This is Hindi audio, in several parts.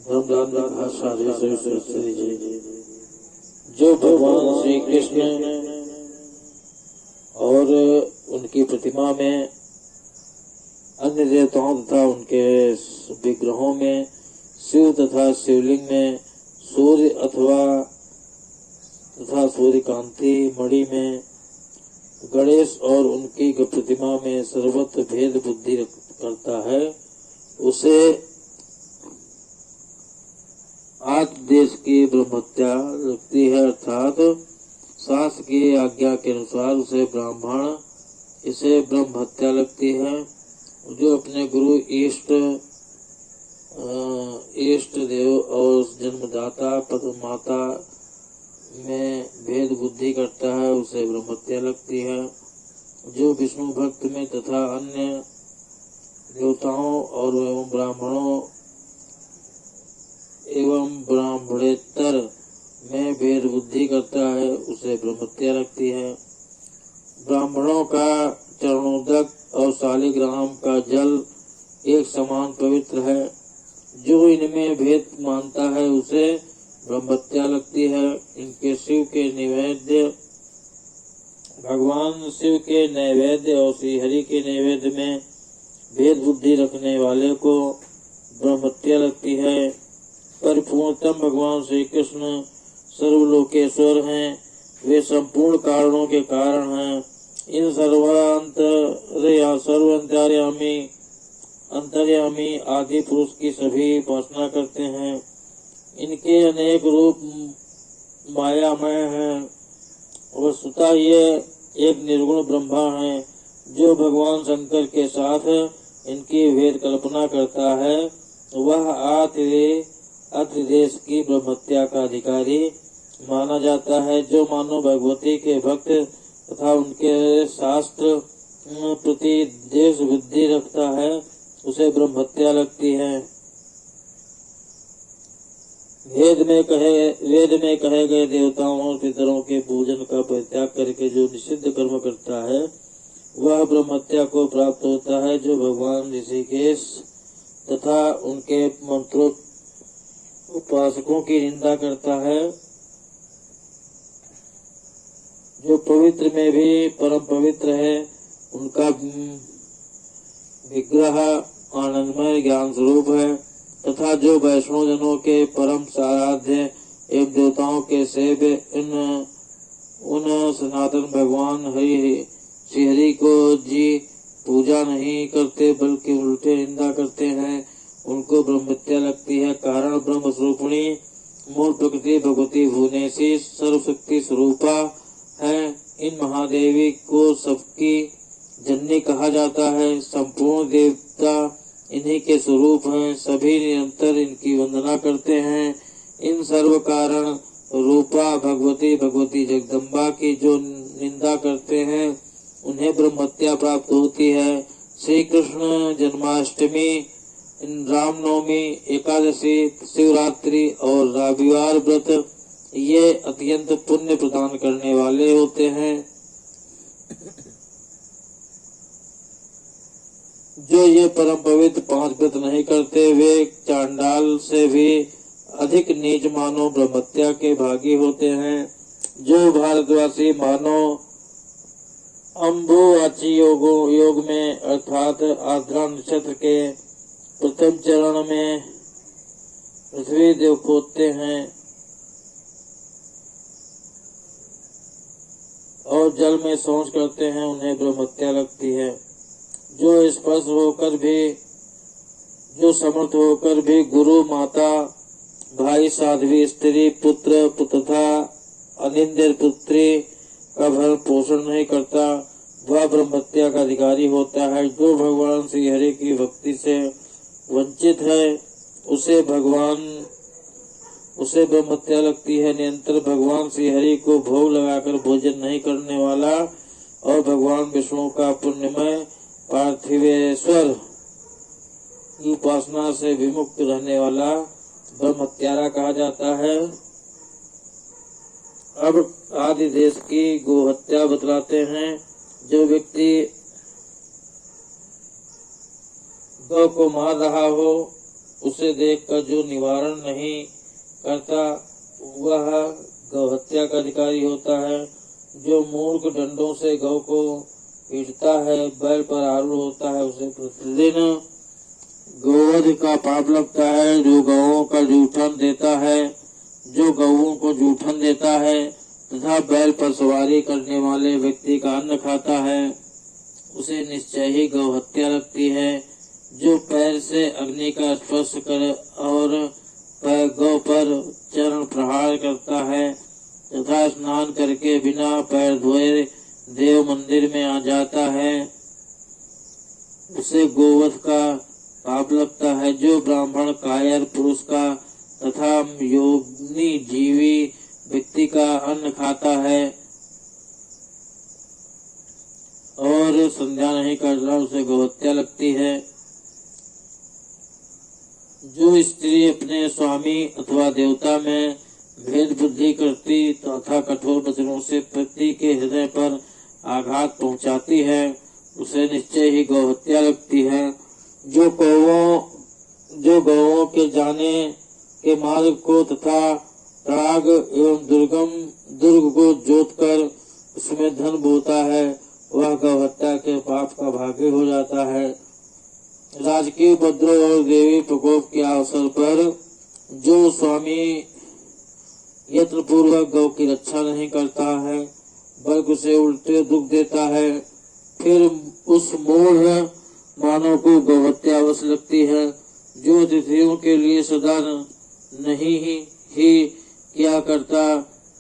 धर्मराज ने कहा, जो भगवान श्री कृष्ण और उनकी प्रतिमा में, अन्य देवताओं तथा उनके विग्रहों में, शिव तथा शिवलिंग में, सूर्य तथा सूर्यकांति मणि में, गणेश और उनकी प्रतिमा में सर्वत्र भेद बुद्धि करता है, उसे आत्मदेश की ब्रह्महत्या लगती है। अर्थात शास्त्र की आज्ञा के अनुसार उसे ब्रह्महत्या लगती है। जो अपने गुरु इष्ट देव और जन्मदाता परमाता में भेद बुद्धि करता है, उसे ब्रह्महत्या लगती है। जो विष्णु भक्त में तथा अन्य देवताओं और एवं ब्राह्मणेतर में भेद बुद्धि करता है, उसे ब्रह्महत्या लगती है। ब्राह्मणों का चरणोदक और शालिग्राम का जल एक समान पवित्र है। जो इनमें भेद मानता है, उसे ब्रह्महत्या लगती है। इनके भगवान शिव के नैवेद्य और श्री हरि के नैवेद्य में भेद बुद्धि रखने वाले को ब्रह्महत्या लगती है। परिपूर्णतम भगवान श्री कृष्ण सर्वलोकेश्वर हैं। वे संपूर्ण कारणों के कारण हैं। इन अंतर्यामी आदि पुरुष की सभी उपासना करते हैं। इनके अनेक रूप मायामय हैं। वस्तुतः ये एक निर्गुण ब्रह्मा है। जो भगवान शंकर के साथ इनकी भेद कल्पना करता है, वह अतिदेश की ब्रह्महत्या का अधिकारी माना जाता है। जो मानो भगवती के भक्त तथा उनके शास्त्र प्रति देश बुद्धि रखता है, उसे ब्रह्महत्या लगती है। वेद में कहे गए देवताओं और पितरों के पूजन का परित्याग करके जो निषिद्ध कर्म करता है, वह ब्रह्महत्या को प्राप्त होता है। जो भगवान ऋषिकेश तथा उनके मंत्रों उपासकों की निंदा करता है, जो पवित्र में भी परम पवित्र है, उनका विग्रह आनंदमय ज्ञान स्वरूप है, तथा जो वैष्णव जनों के परम साराध्य एवं देवताओं के सेव्य उन सनातन भगवान श्री हरि को जी पूजा नहीं करते, बल्कि उल्टे निंदा करते हैं, उनको ब्रह्महत्या लगती है। कारण ब्रह्म स्वरूपिणी मूल प्रकृति भगवती भुवनेश्वरी सर्वशक्ति स्वरूपा है। इन महादेवी को सबकी जननी कहा जाता है। संपूर्ण देवता इन्हीं के स्वरूप हैं। सभी निरंतर इनकी वंदना करते हैं। इन सर्व कारण रूपा भगवती जगदम्बा की जो निंदा करते हैं, उन्हें ब्रह्महत्या प्राप्त होती है। श्री कृष्ण जन्माष्टमी, रामनवमी, एकादशी, शिवरात्रि और रविवार व्रत ये अत्यंत पुण्य प्रदान करने वाले होते हैं। जो ये परम पवित्र 5 व्रत नहीं करते, वे चांडाल से भी अधिक नीच मानव ब्रह्महत्या के भागी होते हैं। जो भारतवासी मानव अम्बुवाची योग में अर्थात आर्द्रा नक्षत्र के प्रथम चरण में पृथ्वी देव खोदते हैं और जल में शौच करते हैं, उन्हें ब्रह्महत्या लगती है। जो स्पर्श होकर भी, जो समर्थ होकर भी गुरु, माता, भाई, साध्वी, स्त्री, पुत्र तथा अनिंद्य पुत्री का भरण पोषण नहीं करता, वह ब्रह्महत्या का अधिकारी होता है। जो भगवान श्री हरि की भक्ति से वंचित है, उसे ब्रह्महत्या लगती है। निरंतर भगवान श्री हरि को भोग लगाकर भोजन नहीं करने वाला और भगवान विष्णु का पुण्यमय पार्थिवेश्वर की उपासना से विमुक्त रहने वाला ब्रह्महत्यारा कहा जाता है। अब आदि देश की गोहत्या बतलाते हैं। जो व्यक्ति गौ को मार रहा हो, उसे देखकर जो निवारण नहीं करता वह गौहत्या का अधिकारी होता है। जो मूर्ख डंडों से गौ को पीटता है, बैल पर आरूढ़ होता है, उसे प्रतिदिन गोवध का पाप लगता है। जो गौओं का जूठन देता है, जो गौओं को जूठन देता है तथा बैल पर सवारी करने वाले व्यक्ति का अन्न खाता है, उसे निश्चय ही गौहत्या लगती है। जो पैर से अग्नि का स्पर्श कर और गौ पर चरण प्रहार करता है तथा स्नान करके बिना पैर धोए देव मंदिर में आ जाता है, उसे गोवध का पाप लगता है। जो ब्राह्मण कायर पुरुष का तथा योनि जीवी व्यक्ति का अन्न खाता है और संध्या नहीं करता, उसे गौहत्या लगती है। जो स्त्री अपने स्वामी अथवा देवता में भेद बुद्धि करती तथा कठोर वचनों से पति के हृदय पर आघात पहुंचाती है, उसे निश्चय ही गौहत्या लगती है। जो गौओं के जाने के मार्ग को तथा तड़ाग एवं दुर्ग को जोतकर उसमें धन बोता है, वह गौहत्या के पाप का भागी हो जाता है। राजकीय उपद्रव और देवी प्रकोप के अवसर पर जो स्वामी यत्न पूर्वक गौ की रक्षा नहीं करता है बल्कि उसे उल्टे दुख देता है, फिर उस मूढ़ मानव को गौहत्या अवश्य लगती है। जो अतिथियों के लिए सदा नहीं ही क्या करता,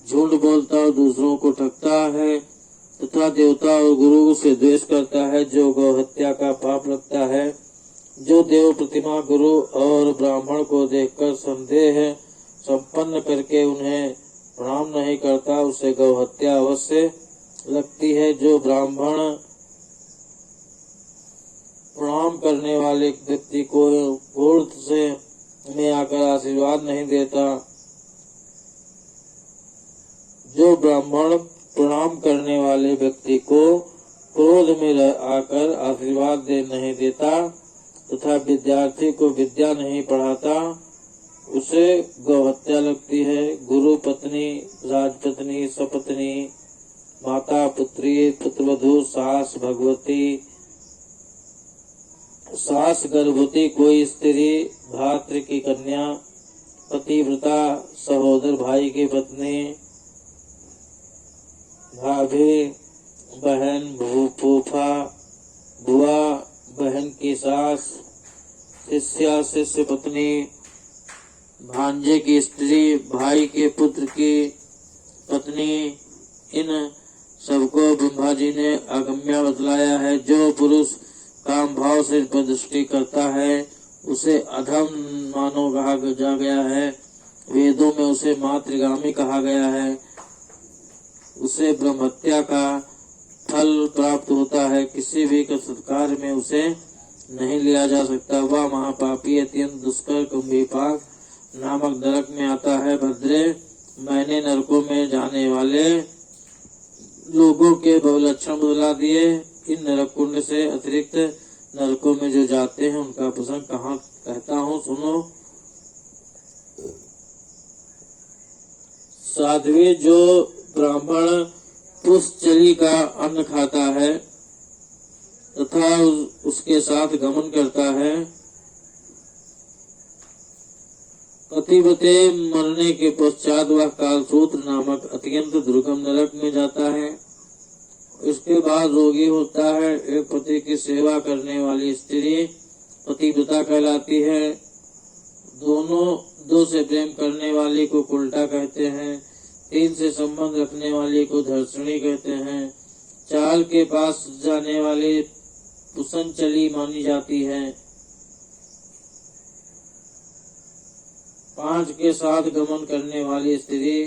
झूठ बोलता और दूसरों को ठगता है तथा देवता और गुरु से द्वेष करता है, जो गौहत्या का पाप लगता है। जो देव प्रतिमा गुरु और ब्राह्मण को देखकर संदेह संपन्न करके उन्हें प्रणाम नहीं करता, उसे गौहत्या अवश्य लगती है। जो ब्राह्मण प्रणाम करने वाले व्यक्ति को क्रोध से में आकर आशीर्वाद नहीं देता, जो ब्राह्मण प्रणाम करने वाले व्यक्ति को क्रोध में आकर आशीर्वाद नहीं देता तथा विद्यार्थी को विद्या नहीं पढ़ाता, उसे गौहत्या लगती है। गुरु पत्नी, राजपत्नी, सपत्नी, माता, पुत्री, पुत्रवधू, सास, भगवती, सास गर्भवती कोई स्त्री, भातृ की कन्या, पतिव्रता, सहोदर भाई की पत्नी, भाभी, बहन, फूफा, बुआ, बहन की सास, शिष्या, शिष्य पत्नी, भांजे की स्त्री, भाई के पुत्र की पत्नी, इन सबको ब्रह्मा जी ने अगम्य बतलाया है। जो पुरुष काम भाव से दृष्टि करता है उसे अधम मानो कहा जा गया है। वेदों में उसे मातृगामी कहा गया है। उसे ब्रह्महत्या का फल प्राप्त होता है। किसी भी सत्कार में उसे नहीं लिया जा सकता। वह महापापी अत्यंत दुष्कर कुंभीपाक नामक नरक में आता है। भद्रे, मैंने नरकों में जाने वाले लोगों के बहुलक्षण बतला दिए। इन नरक कुंड से अतिरिक्त नरकों में जो जाते हैं उनका प्रसंग कहाँ कहता हूँ, सुनो। साध्वी, जो ब्राह्मण पुष्चली का अन्न खाता है तथा उसके साथ गमन करता है, पतिव्रते मरने के पश्चात वह कालसूत्र नामक अत्यंत दुर्गम नरक में जाता है। इसके बाद रोगी होता है। एक पति की सेवा करने वाली स्त्री पतिव्रता कहलाती है। दो से प्रेम करने वाली को कुल्टा कहते हैं। 3 से संबंध रखने वाली को धर्षणी कहते हैं। 4 के पास जाने वाली पुसंचली मानी जाती है। 5 के साथ गमन करने वाली स्त्री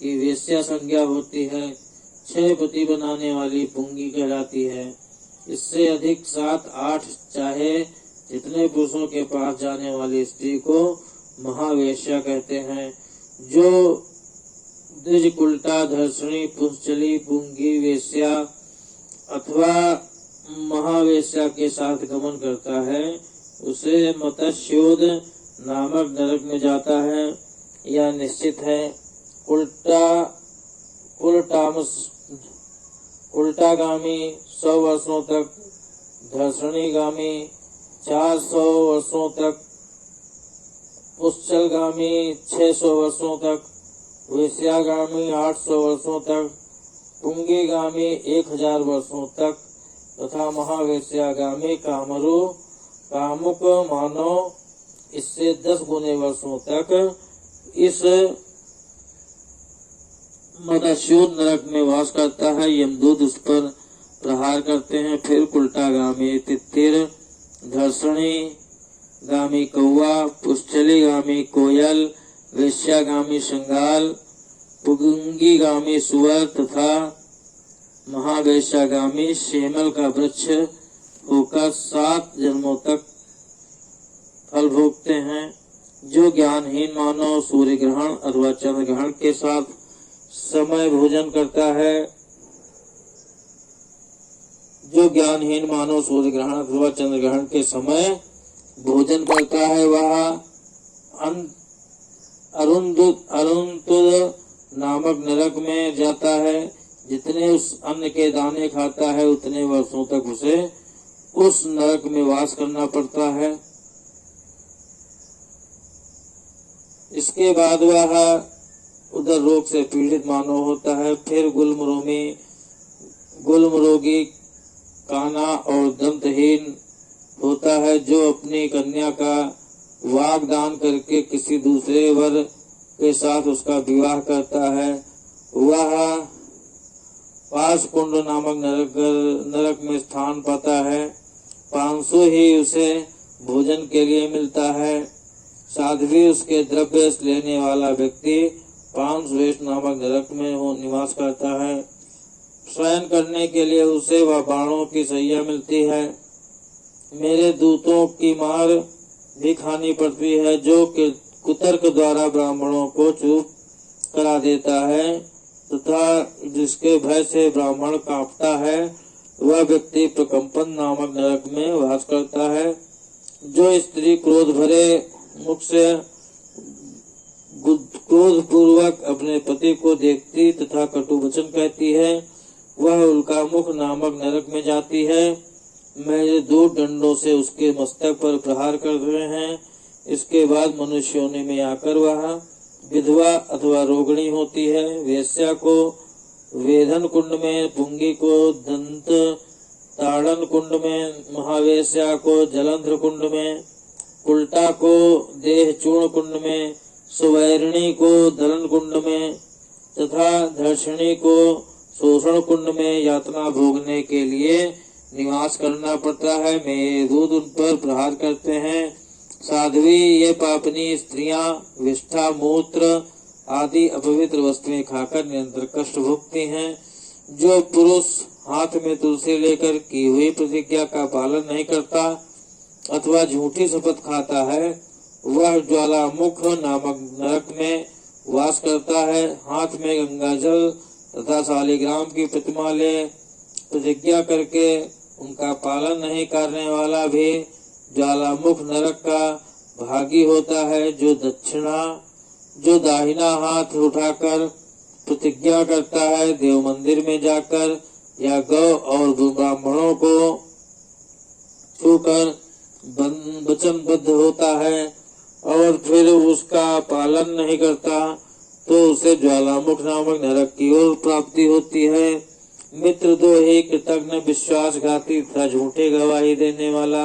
की वेश्या संज्ञा होती है। 6 पति बनाने वाली पुंगी कहलाती है। इससे अधिक 7, 8 चाहे जितने पुरुषों के पास जाने वाली स्त्री को महावेश्या कहते हैं। जो द्विज, कुल्टा, धर्षणी, पुंचली, पुंगी, वेश्या अथवा महावेश्या के साथ गमन करता है उसे मत्स्योद नामक नरक में जाता है, यह निश्चित है। उल्टागामी 100 वर्षों तक, धर्षणीगामी 400 वर्षों तक, पुश्चलगामी 600 वर्षों तक, वेश्यागामी 800 वर्षों तक, पुंगीगामी 1000 वर्षों तक तथा महावेश्यागामी कामुक मानव इससे 10 गुने वर्षों तक इस मदस्योत नरक में वास करता है। यमदूत उस पर प्रहार करते हैं। फिर कुल्टागामी तित्तिर, धर्षणी गामी कौवा, पुश्चलीगामी कोयल, वेश्यागामी शंगाल, पुंगीगामी सुअर तथा महावेश्यागामी शेमल का वृक्ष होकर 7 जन्मों तक फल भोगते हैं। जो ज्ञानहीन मानव सूर्य ग्रहण अथवा चंद्र ग्रहण के साथ समय भोजन करता है, जो ज्ञानहीन मानव सूर्य ग्रहण अथवा चंद्र ग्रहण के समय भोजन करता है, वह अरुंधुत नामक नरक में जाता है। जितने उस अन्न के दाने खाता है उतने वर्षों तक उसे उस नरक में वास करना पड़ता है। इसके बाद वह उदर रोग से पीड़ित मानव होता है। फिर गुलमरोगी, काना और दंतहीन होता है। जो अपनी कन्या का वागदान करके किसी दूसरे वर के साथ उसका विवाह करता है, वह पाशकुंड नामक नरक में स्थान पाता है। 500 ही उसे भोजन के लिए मिलता है। साध्वी उसके द्रव्य लेने वाला व्यक्ति पांचवेश नामक नरक में निवास करता है। शयन करने के लिए उसे वह बाणों की सैया मिलती है। मेरे दूतों की मार भी खानी पड़ती है। जो कुतर्क द्वारा ब्राह्मणों को चुप करा देता है तथा जिसके भय से ब्राह्मण कांपता है, वह व्यक्ति प्रकंपन नामक नरक में वास करता है। जो स्त्री क्रोध भरे मुख से क्रोध पूर्वक अपने पति को देखती तथा कटु वचन कहती है, वह उल्कामुख नामक नरक में जाती है। मेरे 2 डंडों से उसके मस्तक पर प्रहार कर रहे हैं। इसके बाद मनुष्य योनि में आकर वह विधवा अथवा रोगिणी होती है। वेश्या को वेधन कुंड में, पुंगी को दंत ताड़न कुंड में, महावेश्या को जलंधर कुंड में, उल्टा को देह चूर्ण कुंड में, सुवैरिणी को दलन कुंड में तथा धर्षणी को शोषण कुंड में यातना भोगने के लिए निवास करना पड़ता है। मेरे दूत उन पर प्रहार करते हैं। साध्वी ये पापनी स्त्रियां विष्ठा, मूत्र आदि अपवित्र वस्तुएं खाकर निरंतर कष्ट भोगती हैं। जो पुरुष हाथ में तुलसी लेकर की हुई प्रतिज्ञा का पालन नहीं करता अथवा झूठी शपथ खाता है, वह ज्वालामुख नामक नरक में वास करता है। हाथ में गंगा जल तथा शालिग्राम की प्रतिमा ले प्रतिज्ञा करके उनका पालन नहीं करने वाला भी ज्वालामुख नरक का भागी होता है। जो दाहिना हाथ उठाकर प्रतिज्ञा करता है, देव मंदिर में जाकर या गौ और ब्राह्मणों को छूकर वचनबद्ध होता है और फिर उसका पालन नहीं करता, तो उसे ज्वालामुख नामक नरक की ओर प्राप्ति होती है। मित्रद्रोही, कृतज्ञ, विश्वासघाती तथा झूठे गवाही देने वाला,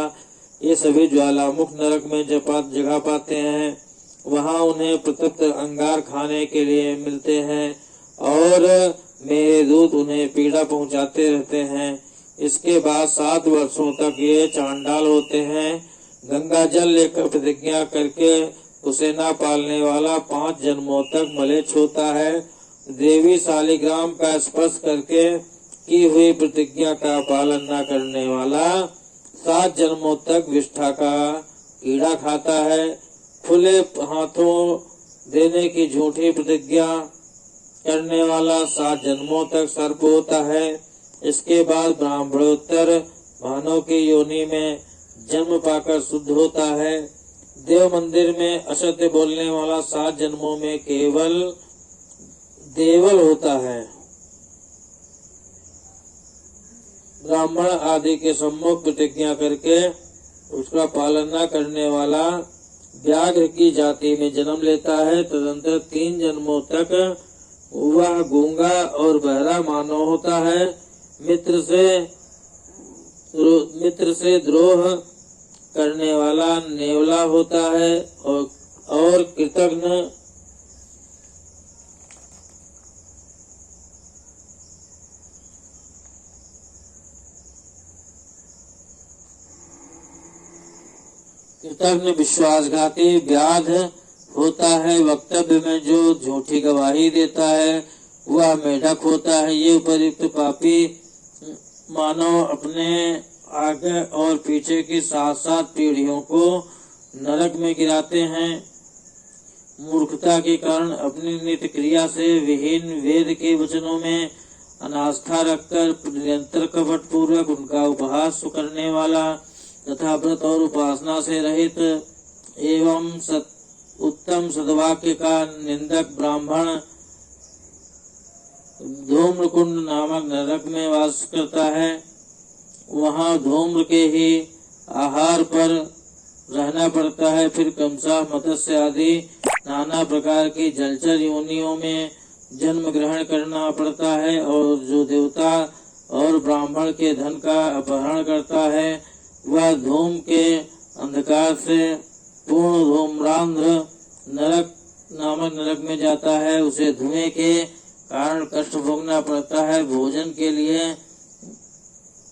ये सभी ज्वालामुख नरक में जगह पाते हैं। वहाँ उन्हें प्रतप्त अंगार खाने के लिए मिलते हैं और मेरे दूत उन्हें पीड़ा पहुँचाते रहते हैं। इसके बाद 7 वर्षों तक ये चांडाल होते हैं। गंगा जल लेकर प्रतिज्ञा करके उसे न पालने वाला 5 जन्मों तक मलेच्छ होता है। देवी शालिग्राम का स्पर्श करके की हुई प्रतिज्ञा का पालन न करने वाला 7 जन्मों तक विष्ठा का कीड़ा खाता है। खुले हाथों देने की झूठी प्रतिज्ञा करने वाला 7 जन्मों तक सर्प होता है। इसके बाद ब्राह्मणोत्तर मानव की योनि में जन्म पाकर शुद्ध होता है। देव मंदिर में असत्य बोलने वाला 7 जन्मों में केवल देवल होता है। ब्राह्मण आदि के सम्मुख प्रतिज्ञा करके उसका पालन न करने वाला व्याघ्र की जाति में जन्म लेता है। तदंतर 3 जन्मों तक वह गूंगा और बहरा मानव होता है। मित्र से द्रोह करने वाला नेवला होता है और कृतघ्न विश्वासघाती व्याध होता है। वक्तव्य में जो झूठी गवाही देता है वह मेढक होता है। ये उपयुक्त पापी मानव अपने आगे और पीछे की 7 पीढ़ियों को नरक में गिराते हैं। मूर्खता के कारण अपनी नित्य क्रिया से विहीन वेद के वचनों में अनास्था रखकर निरंतर कपट पूर्वक उनका उपहास करने वाला तथा व्रत और उपासना से रहित एवं उत्तम सद्वाक्य का निंदक ब्राह्मण धूम्रकुंड नामक नरक में वास करता है। वहाँ धूम्र के ही आहार पर रहना पड़ता है। फिर कंसा मत्स्य आदि नाना प्रकार की जलचर योनियों में जन्म ग्रहण करना पड़ता है। और जो देवता और ब्राह्मण के धन का अपहरण करता है वह धूम के अंधकार से पूर्ण धूम्रांध्र नरक नामक नरक में जाता है। उसे धुएं के कारण कष्ट भोगना पड़ता है। भोजन के लिए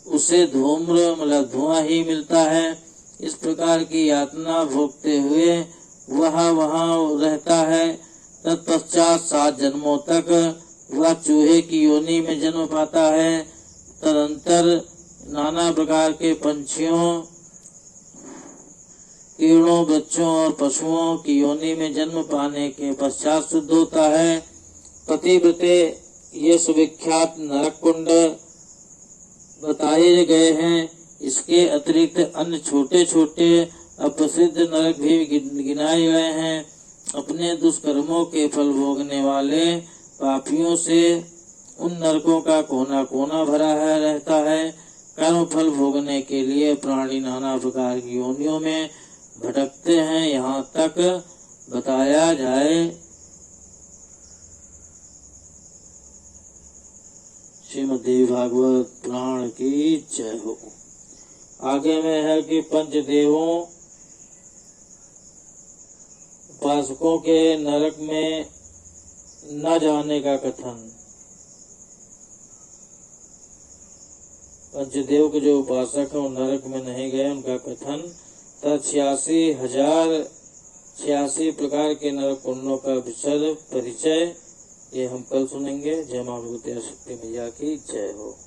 उसे धूम्र मतलब धुआं ही मिलता है। इस प्रकार की यातना भोगते हुए वह वहाँ रहता है। तत्पश्चात 7 जन्मों तक वह चूहे की योनि में जन्म पाता है। तदंतर नाना प्रकार के पंछियों, कीड़ों, वृक्षों और पशुओं की योनि में जन्म पाने के पश्चात शुद्ध होता है। पतिव्रते ये सुविख्यात नरक कुंड बताए गए हैं। इसके अतिरिक्त अन्य छोटे छोटे अप्रसिद्ध नरक भी गिनाए गए हैं। अपने दुष्कर्मों के फल भोगने वाले पापियों से उन नरकों का कोना कोना भरा है रहता है। कर्म फल भोगने के लिए प्राणी नाना प्रकार की योनियों में भटकते हैं। यहाँ तक बताया जाए। श्रीमद्देवी भागवत पुराण की जय हो। आगे में है कि पंचदेवों उपासकों के नरक में न जाने का कथन। पंचदेव के जो उपासक हैं वो नरक में नहीं गए, उनका कथन। 86,086 प्रकार के नरक कुंडों का विशद परिचय ये हम कल सुनेंगे। जय मां भगवती शक्ति मैया की जय हो।